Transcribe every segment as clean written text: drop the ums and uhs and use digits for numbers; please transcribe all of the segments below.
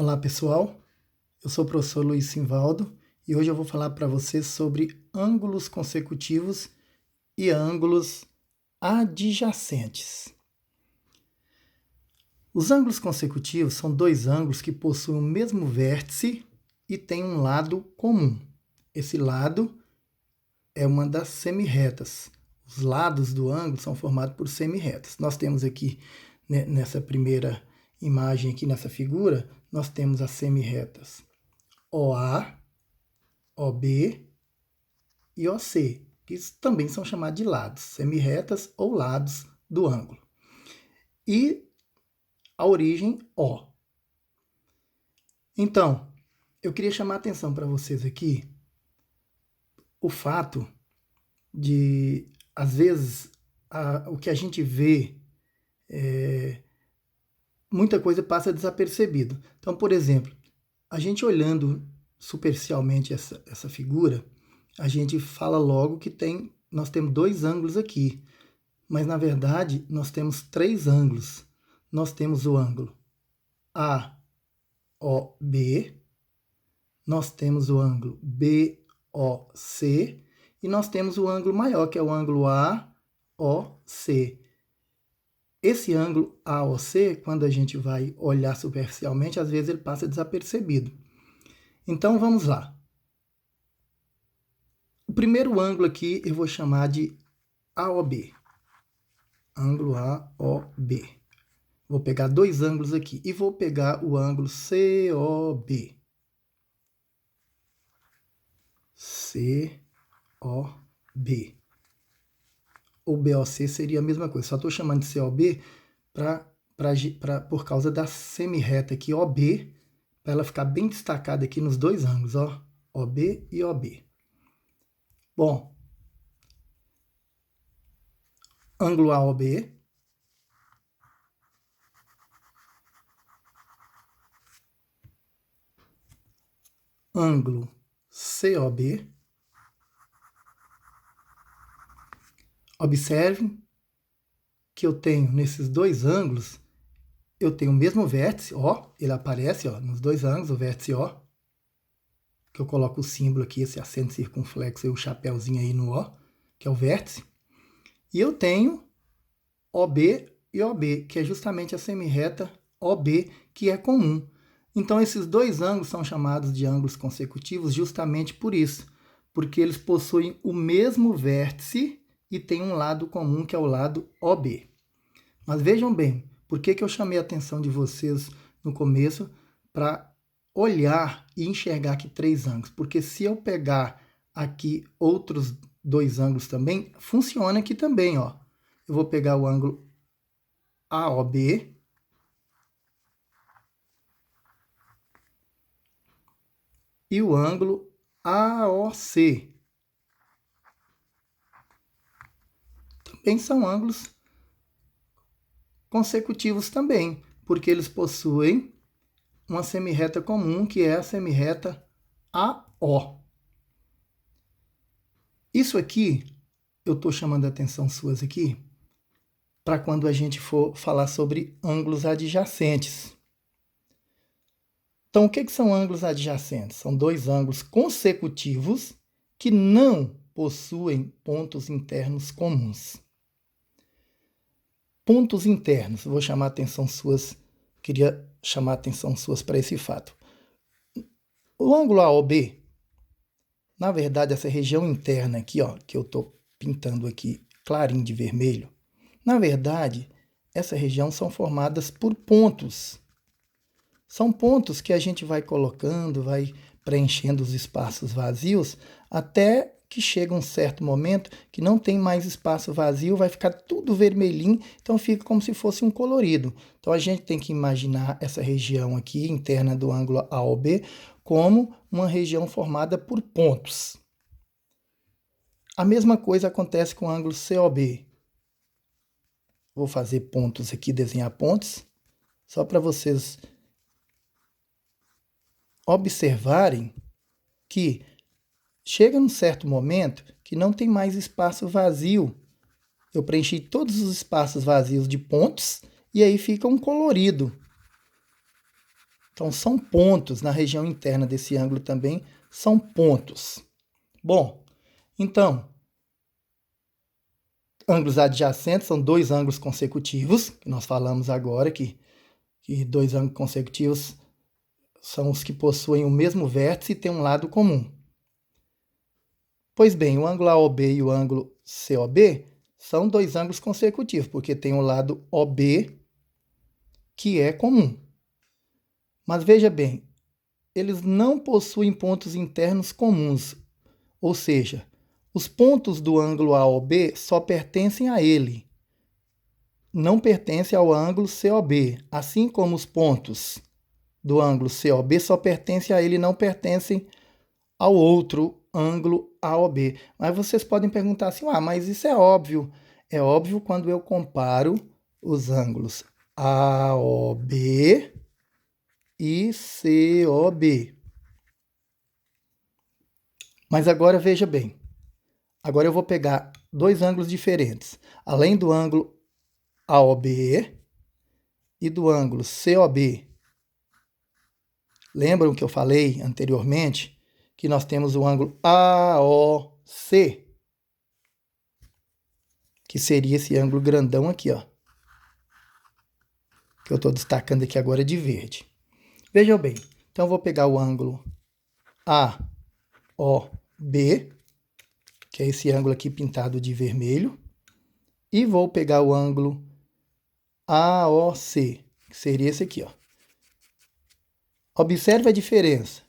Olá pessoal, eu sou o professor Luiz Simvaldo e hoje eu vou falar para vocês sobre ângulos consecutivos e ângulos adjacentes. Os ângulos consecutivos são dois ângulos que possuem o mesmo vértice e têm um lado comum. Esse lado é uma das semirretas. Os lados do ângulo são formados por semirretas. Nós temos aqui, nessa primeira imagem aqui nessa figura, nós temos as semirretas OA, OB e OC, que também são chamados de lados, semirretas ou lados do ângulo. E a origem O. Então, eu queria chamar a atenção para vocês aqui o fato de, às vezes, o que a gente vê, muita coisa passa desapercebido. Então, por exemplo, a gente olhando superficialmente essa figura, a gente fala logo que nós temos dois ângulos aqui, mas na verdade nós temos três ângulos. Nós temos o ângulo AOB, nós temos o ângulo BOC e nós temos o ângulo maior, que é o ângulo AOC. Esse ângulo AOC, quando a gente vai olhar superficialmente, às vezes ele passa desapercebido. Então vamos lá. O primeiro ângulo aqui eu vou chamar de AOB. Ângulo AOB. Vou pegar dois ângulos aqui e vou pegar o ângulo COB. COB. O BOC seria a mesma coisa. Só estou chamando de COB por causa da semirreta aqui, OB, para ela ficar bem destacada aqui nos dois ângulos, ó, OB e OB. Bom, ângulo AOB, ângulo COB. Observe que eu tenho nesses dois ângulos, eu tenho o mesmo vértice, ó, ele aparece, ó, nos dois ângulos, o vértice O, que eu coloco o símbolo aqui, esse acento circunflexo e o chapéuzinho aí no O, que é o vértice. E eu tenho OB e OB, que é justamente a semirreta OB, que é comum. Então, esses dois ângulos são chamados de ângulos consecutivos justamente por isso, porque eles possuem o mesmo vértice e tem um lado comum, que é o lado OB. Mas vejam bem, por que eu chamei a atenção de vocês no começo para olhar e enxergar aqui três ângulos? Porque se eu pegar aqui outros dois ângulos também, funciona aqui também, ó. Eu vou pegar o ângulo AOB e o ângulo AOC. Também são ângulos consecutivos também, porque eles possuem uma semirreta comum, que é a semirreta AO. Isso aqui, eu estou chamando a atenção suas aqui, para quando a gente for falar sobre ângulos adjacentes. Então, o que são ângulos adjacentes? São dois ângulos consecutivos que não possuem pontos internos comuns. Pontos internos, vou chamar a atenção suas, queria chamar a atenção suas para esse fato. O ângulo AOB, na verdade, essa região interna aqui, ó, que eu estou pintando aqui clarinho de vermelho, na verdade, essa região são formadas por pontos. São pontos que a gente vai colocando, vai preenchendo os espaços vazios, até que chega um certo momento que não tem mais espaço vazio, vai ficar tudo vermelhinho, então fica como se fosse um colorido. Então a gente tem que imaginar essa região aqui, interna do ângulo AOB, como uma região formada por pontos. A mesma coisa acontece com o ângulo COB. Vou fazer pontos aqui, desenhar pontos, só para vocês observarem que chega num certo momento que não tem mais espaço vazio. Eu preenchi todos os espaços vazios de pontos e aí fica um colorido. Então, são pontos na região interna desse ângulo também, são pontos. Bom, então, ângulos adjacentes são dois ângulos consecutivos, que nós falamos agora que dois ângulos consecutivos são os que possuem o mesmo vértice e têm um lado comum. Pois bem, o ângulo AOB e o ângulo COB são dois ângulos consecutivos, porque tem o lado OB que é comum. Mas veja bem, eles não possuem pontos internos comuns, ou seja, os pontos do ângulo AOB só pertencem a ele, não pertencem ao ângulo COB, assim como os pontos do ângulo COB só pertencem a ele e não pertencem ao outro ângulo AOB. Mas vocês podem perguntar assim, mas isso é óbvio. É óbvio quando eu comparo os ângulos AOB e COB. Mas agora veja bem. Agora eu vou pegar dois ângulos diferentes. Além do ângulo AOB e do ângulo COB. Lembram que eu falei anteriormente que nós temos o ângulo AOC, que seria esse ângulo grandão aqui, ó, que eu estou destacando aqui agora de verde. Vejam bem, então eu vou pegar o ângulo AOB, que é esse ângulo aqui pintado de vermelho, e vou pegar o ângulo AOC, que seria esse aqui, ó. Observe a diferença.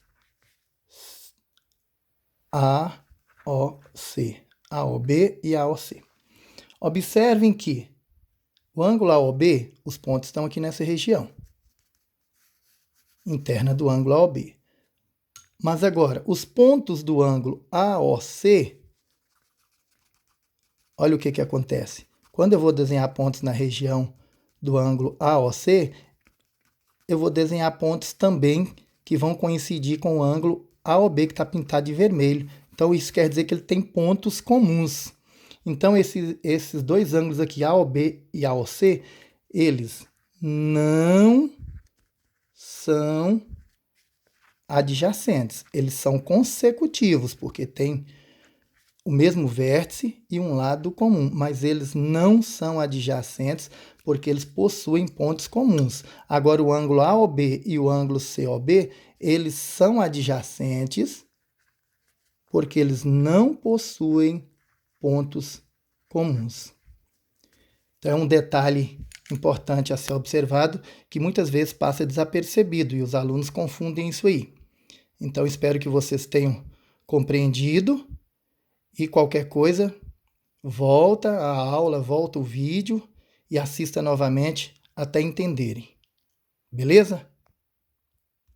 AOC, AOB e AOC. Observem que o ângulo AOB, os pontos estão aqui nessa região interna do ângulo AOB. Mas agora, os pontos do ângulo AOC, olha o que acontece. Quando eu vou desenhar pontos na região do ângulo AOC, eu vou desenhar pontos também que vão coincidir com o ângulo AOB, que está pintado de vermelho. Então, isso quer dizer que ele tem pontos comuns. Então, esses dois ângulos aqui, AOB e AOC, eles não são adjacentes. Eles são consecutivos, porque tem o mesmo vértice e um lado comum, mas eles não são adjacentes porque eles possuem pontos comuns. Agora, o ângulo AOB e o ângulo COB, eles são adjacentes porque eles não possuem pontos comuns. Então, é um detalhe importante a ser observado que muitas vezes passa desapercebido e os alunos confundem isso aí. Então, espero que vocês tenham compreendido. E qualquer coisa, volta a aula, volta o vídeo e assista novamente até entenderem. Beleza?